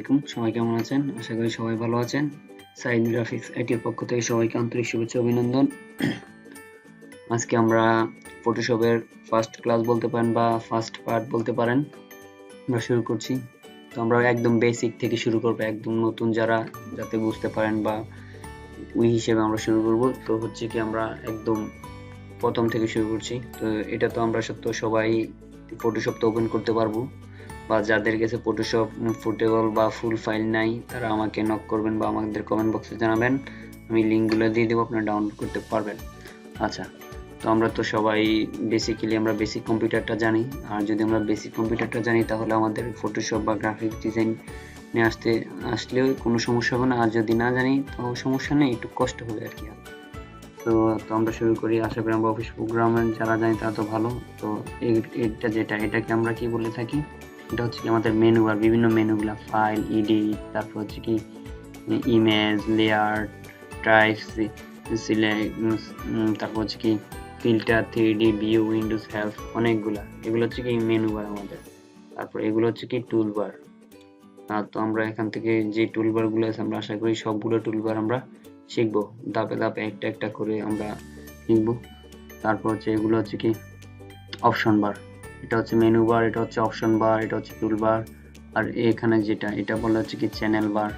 আলাইকুম, সবাই কেমন আছেন? আশা করি সবাই ভালো আছেন। সাইদ গ্রাফিক্স আইটির পক্ষ থেকে সবাইকে আন্তরিক শুভেচ্ছা অভিনন্দন। আজকে আমরা ফটোশপের ফার্স্ট ক্লাস বলতে পারেন বা ফার্স্ট পার্ট বলতে পারেন, আমরা শুরু করছি। তো আমরা একদম বেসিক থেকে শুরু করব, একদম নতুন যারা যাতে বুঝতে পারেন বা ওই হিসেবে আমরা শুরু করব। তো হচ্ছে কি আমরা একদম প্রথম থেকে শুরু করছি। তো এটা তো আমরা সবাই ফটোশপ তো ওপেন করতে পারবো, বা যাদের কাছে ফটোশপ ফুটেবল বা ফুল ফাইল নাই তারা আমাকে নক করবেন বা আমাদের কমেন্ট বক্সে জানাবেন, আমি লিঙ্কগুলো দিয়ে দেবো, আপনারা ডাউনলোড করতে পারবেন। আচ্ছা, তো আমরা তো সবাই বেসিক্যালি আমরা বেসিক কম্পিউটারটা জানি, আর যদি আমরা বেসিক কম্পিউটারটা জানি তাহলে আমাদের ফটোশপ বা গ্রাফিক্স ডিজাইন নিয়ে আসলেও কোনো সমস্যা হবে না, আর যদি না জানি তাও সমস্যা নেই, একটু কষ্ট হবে আর কি। তো আমরা শুরু করি। আশা করি আমরা অফিস প্রোগ্রামের যারা জানি তারা তো ভালো। তো এটাকে আমরা কি বলে থাকি, এটা হচ্ছে কি আমাদের মেনু বার, বিভিন্ন মেনুগুলা, ফাইল, এডিট, তারপর হচ্ছে কি ইমেজ, লেয়ার, টাইপস, সিলেক্ট, তারপর হচ্ছে কি filter, 3D view, Windows help, অনেকগুলা, এগুলো হচ্ছে কি মেনু বার আমাদের। তারপর এগুলো হচ্ছে কি টুল বার। তো আমরা এখান থেকে যে টুল বার গুলো আছে আমরা আশা করি সবগুলো টুল বার আমরা শিখবো, ধাপে ধাপে একটা একটা করে আমরা শিখবো। তারপর হচ্ছে এগুলো হচ্ছে কি অপশন বার, এটা হচ্ছে মেনু বার, এটা হচ্ছে অপশন বার, এটা হচ্ছে টুল বার। আর এখানে এটা বলা হচ্ছে কি চ্যানেল বার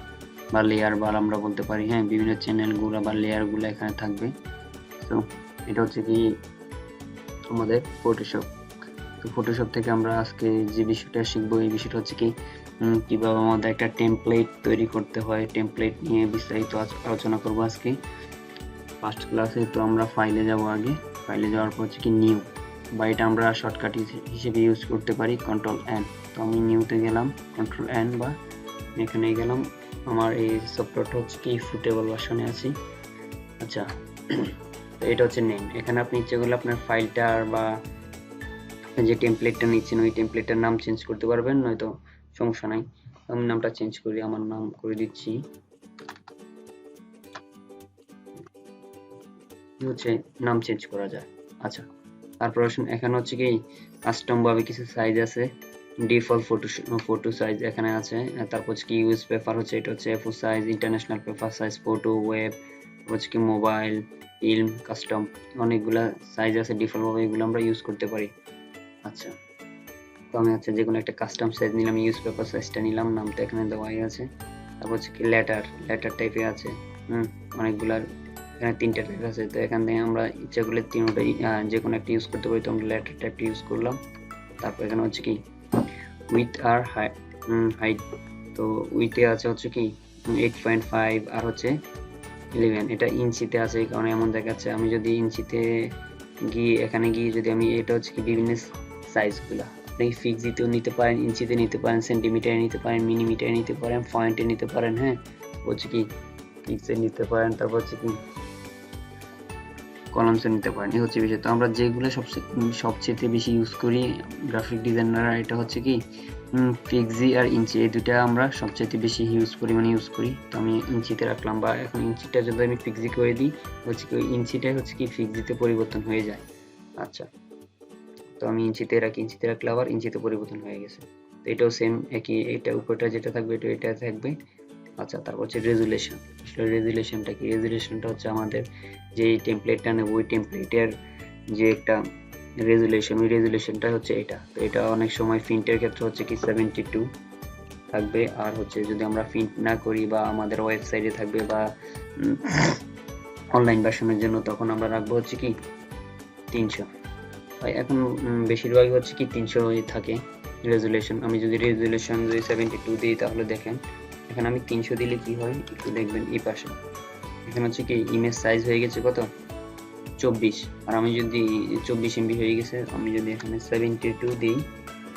বা লেয়ার বার আমরা বলতে পারি। হ্যাঁ, বিভিন্ন চ্যানেল গুলা বা লেয়ার গুলা এখানে থাকবে। তো এটা হচ্ছে কি আমাদের ফটোশপ। তো ফটোশপ থেকে আমরা আজকে যে বিষয়টা শিখবো, এই বিষয়টা হচ্ছে কি কিভাবে আমাদের একটা টেমপ্লেট তৈরি করতে হয়, টেমপ্লেট নিয়ে বিস্তারিত আলোচনা করবো আজকে ফার্স্ট ক্লাসে। তো আমরা ফাইলে যাব, আগে ফাইলে যাওয়ার পর হচ্ছে কি নিউ, বা এটা আমরা শর্টকাট হিসেবে ইউজ করতে পারি কন্ট্রোল এন। তো আমি নিউতে গেলাম, কন্ট্রোল এন, বা এখানে গেলাম। আমার এই সফটওয়্যারটা হচ্ছে কি ফুটেবল ভার্সনে আছি। আচ্ছা, তো এটা হচ্ছে নেম। এখানে আপনি ইচ্ছে করলে আপনার ফাইলটার বা যে টেমপ্লেটটা নিচ্ছেন ওই টেমপ্লেটটার নাম চেঞ্জ করতে পারবেন, নয়তো সমস্যা নাই। আমি নামটা চেঞ্জ করি, আমার নাম করে দিচ্ছি হচ্ছে, নাম চেঞ্জ করা যায়। আচ্ছা, তারপর এখানে হচ্ছে কি কাস্টম ভাবে কিছু সাইজ আছে, ডিফল্ট ফটো সাইজ এখানে আছে। তারপর হচ্ছে কি ইউএস পেপার হচ্ছে, এটা হচ্ছে এ4 size, international paper size, photo, web, হচ্ছে কি মোবাইল, ফিল্ম, কাস্টম, অনেকগুলা সাইজ আছে ডিফল্ট ভাবে, এগুলো আমরা ইউজ করতে পারি। আচ্ছা, তো আমি হচ্ছে যে কোনো একটা কাস্টম সাইজ নিলাম, ইউজ পেপার সাইজটা নিলাম, নামটা এখানে দেওয়াই আছে। তারপর হচ্ছে কি লেটার টাইপে আছে, অনেকগুলার, এখানে 3টা টাইপ আছে। তো এখান থেকে আমরা ইচ্ছা করলে তিনটাই যে কোনো একটা ইউজ করতে পারি। তো আমরা লেটার টাইপটা ইউজ করলাম। তারপর এখানে হচ্ছে কি উইথ আর হাইট, তো উইথে আছে হচ্ছে কি 8.5 আর হচ্ছে 11, এটা ইঞ্চিতে আছে, এই কারণে এমন দেখাচ্ছে। আমি যদি ইঞ্চিতে এখানে গিয়ে যদি আমি, এটা হচ্ছে কি বিভিন্ন সাইজগুলা আপনি ফিক্সিতেও নিতে পারেন, ইঞ্চিতে নিতে পারেন, সেন্টিমিটারে নিতে পারেন, মিলিমিটারে নিতে পারেন, পয়েন্টে নিতে পারেন। হ্যাঁ, হচ্ছে কি পিক্সে নিতে পারেন, তারপর হচ্ছে কি কলামসে নিতে পারেন, এই হচ্ছে বিষয়। তো আমরা যেগুলো সবচেয়ে বেশি ইউজ করি গ্রাফিক ডিজাইনাররা, এটা হচ্ছে কি পিক্সি আর ইঞ্চি, এই দুটা আমরা সবচেয়ে বেশি পরিমাণে ইউজ করি। তো আমি ইঞ্চিতে রাখলাম, বা এখন ইঞ্চিটা যদি আমি পিক্সি করে দিই, হচ্ছে কি ওই ইঞ্চিটাই হচ্ছে কি পিক্সিতে পরিবর্তন হয়ে যায়। আচ্ছা, তো আমি ইঞ্চিতে রাখলে আবার ইঞ্চিতে পরিবর্তন হয়ে গেছে। তো এটাও সেম একই, এটা উপরটা যেটা থাকবে এটা থাকবে। আচ্ছা, তারপর হচ্ছে রেজুলেশন। আসলে রেজুলেশনটা কি? রেজুলেশনটা হচ্ছে আমাদের যে টেমপ্লেটটা নেব ওই টেমপ্লেটের যে একটা রেজুলেশন, ওই রেজুলেশনটা হচ্ছে এটা। তো এটা অনেক সময় প্রিন্টের ক্ষেত্রে হচ্ছে কি 72 থাকবে, আর হচ্ছে যদি আমরা প্রিন্ট না করি বা আমাদের ওয়েবসাইটে থাকবে বা অনলাইন ভার্সনের জন্য, তখন আমরা রাখবো হচ্ছে কি 300। এখন বেশিরভাগই হচ্ছে কি 300 থাকে রেজুলেশন। আমি যদি রেজুলেশন 72 দিই, তাহলে দেখেন এখানে আমি 300 দিলে কি হয় একটু দেখবেন। এই পাশে এখানে হচ্ছে কি ইমেজ সাইজ হয়ে গেছে কত, 24, আর আমি যদি 24 MB হয়ে গেছে, আমি যদি এখানে 72 দিই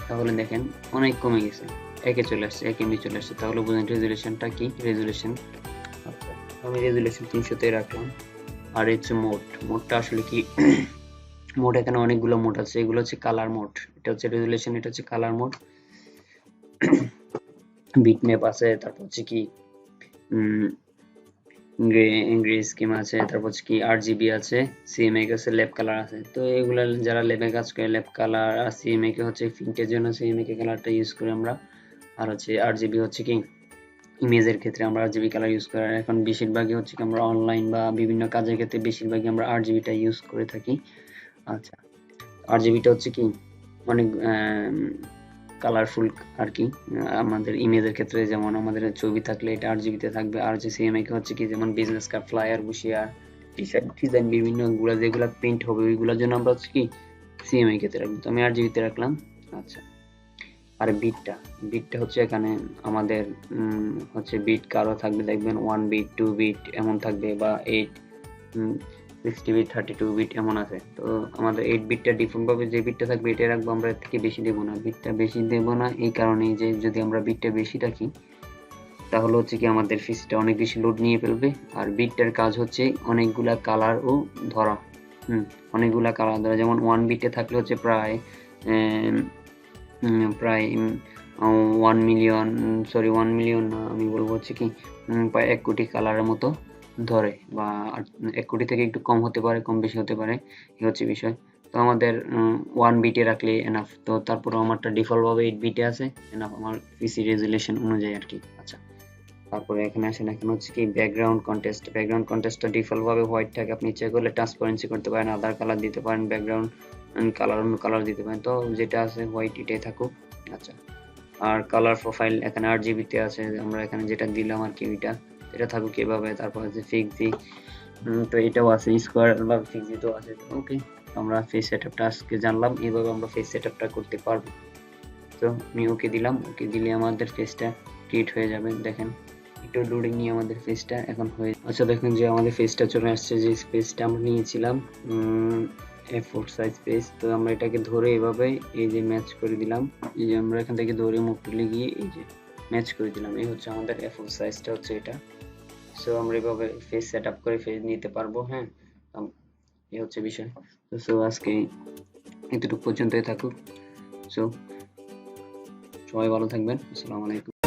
তাহলে দেখেন অনেক কমে গেছে, একে চলে আসছে, 1 MB চলে আসছে। তাহলে বুঝেন রেজুলেশনটা কি। রেজুলেশন, আচ্ছা, আমি রেজুলেশন 300 তে রাখলাম। আর হচ্ছে মোডটা আসলে কি মোড, এখানে অনেকগুলো মোড আছে, এগুলো হচ্ছে কালার মোড, এটা হচ্ছে রেজুলেশন, এটা হচ্ছে কালার মোড। বিটম্যাপ আছে, তারপর হচ্ছে কি গ্রে স্কিম আছে, তারপর হচ্ছে কি RGB আছে, সিএমএকে আছে, ল্যাব কালার আছে। তো এগুলা যারা ল্যাবে কাজ করে, ল্যাব কালার আর সিএমএকে হচ্ছে প্রিন্টের জন্য সিএমএকে কালারটা ইউজ করি আমরা। আর হচ্ছে RGB হচ্ছে কি ইমেজের ক্ষেত্রে আমরা আরজিবি কালার ইউজ করি। এখন বেশিরভাগই হচ্ছে কি আমরা অনলাইন বা বিভিন্ন কাজের ক্ষেত্রে বেশিরভাগই আমরা আরজিবিটা ইউজ করে থাকি। আচ্ছা, আরজিবিটা হচ্ছে কি অনেক কালারফুল আর কি। আমাদের ইমেজের ক্ষেত্রে যেমন আমাদের ছবি থাকলে এটা আরজিবিতে থাকবে, আর যে সিএমএকে হচ্ছে কি যেমন বিজনেস কার্ড, ফ্লায়ার, হুঁশিয়ার, টি শার্ট ডিজাইন বিভিন্ন গুলা যেগুলা প্রিন্ট হবে ওইগুলোর জন্য আমরা হচ্ছে কি সিএমএকে তে রাখবো, তো আমি আরজিবিতে রাখলাম। আচ্ছা, আর বিটটা বিটটা হচ্ছে এখানে আমাদের হচ্ছে বিট কারো থাকবে দেখবেন 1 বিট 2 বিট এমন থাকবে, বা 60 বিট 32 বিট এমন আছে। তো আমাদের 8 বিটটা ডিফল্ট ভাবে যে বিটটা থাকবে এটাই রাখবো আমরা, এর থেকে বেশি দেবো না। বিটটা বেশি দেবো না এই কারণেই যে যদি আমরা বিটটা বেশি রাখি তাহলে হচ্ছে কি আমাদের ফিসটা অনেক বেশি লোড নিয়ে ফেলবে। আর বিটটার কাজ হচ্ছে অনেকগুলা কালার ও ধরা। অনেকগুলা কালার ধরা, যেমন 1 বিটে থাকলে হচ্ছে প্রায় প্রায় 1 মিলিয়ন, সরি 1 মিলিয়ন না, আমি বলবো হচ্ছে কি প্রায় 1 কোটি কালারের মতো ধরে, বা 1 কোটি থেকে একটু কম হতে পারে, কম বেশি হতে পারে, এই হচ্ছে বিষয়। তো আমাদের 1 বিটে রাখলে এনাফ। তো তারপরে আমারটা ডিফল্ট ভাবে 8 বিটে আছে, এনাফ আমার পিসি রেজুলেশন অনুযায়ী আর কি। আচ্ছা, তারপরে এখানে আসেন, এখানে হচ্ছে কি ব্যাকগ্রাউন্ড কন্টেস্টটা ডিফল্ট ভাবে হোয়াইট থাকে, আপনি ইচ্ছা করলে ট্রান্সপারেন্সি করতে পারেন, আদার কালার দিতে পারেন, ব্যাকগ্রাউন্ড কালার অন্য কালার দিতে পারেন, তো যেটা আছে হোয়াইট এটাই থাকুক। আচ্ছা, আর কালার প্রোফাইল এখানে আরজিবি তে আছে, আমরা এখানে যেটা দিলাম আর কি ওইটা এটা থাকুক এভাবে। তারপর আছে ফিক্সি, তো এটাও আছে, স্কোয়ার বা ফিক্সি তো আছে। ওকে, আমরা ফেস সেটআপটা আজকে জানলাম, এইভাবে আমরা ফেস সেটআপটা করতে পারবো। তো আমি ওকে দিলাম, ওকে দিলে আমাদের ফেসটা ক্রিয়েট হয়ে যাবে। দেখেন একটু লোডিং নিয়ে আমাদের ফেসটা এখন হয়ে, আচ্ছা দেখেন যে আমাদের ফেসটা চলে আসছে, যে স্পেসটা আমরা নিয়েছিলাম A4 সাইজ পেজ। তো আমরা এটাকে ধরে এভাবে এই যে ম্যাচ করে দিলাম, এই যে আমরা এখান থেকে ধরে মুভ তুলে গিয়ে এই যে ম্যাচ করে দিলাম, এই হচ্ছে আমাদের A4 সাইজটা হচ্ছে এটা। সো আমরা এভাবে ফেস সেট আপ করে ফেস নিতে পারবো। হ্যাঁ, এই হচ্ছে বিষয়। তো সো আজকে এতটুকু পর্যন্তই থাকুক। সো সবাই ভালো থাকবেন, আসসালামু আলাইকুম।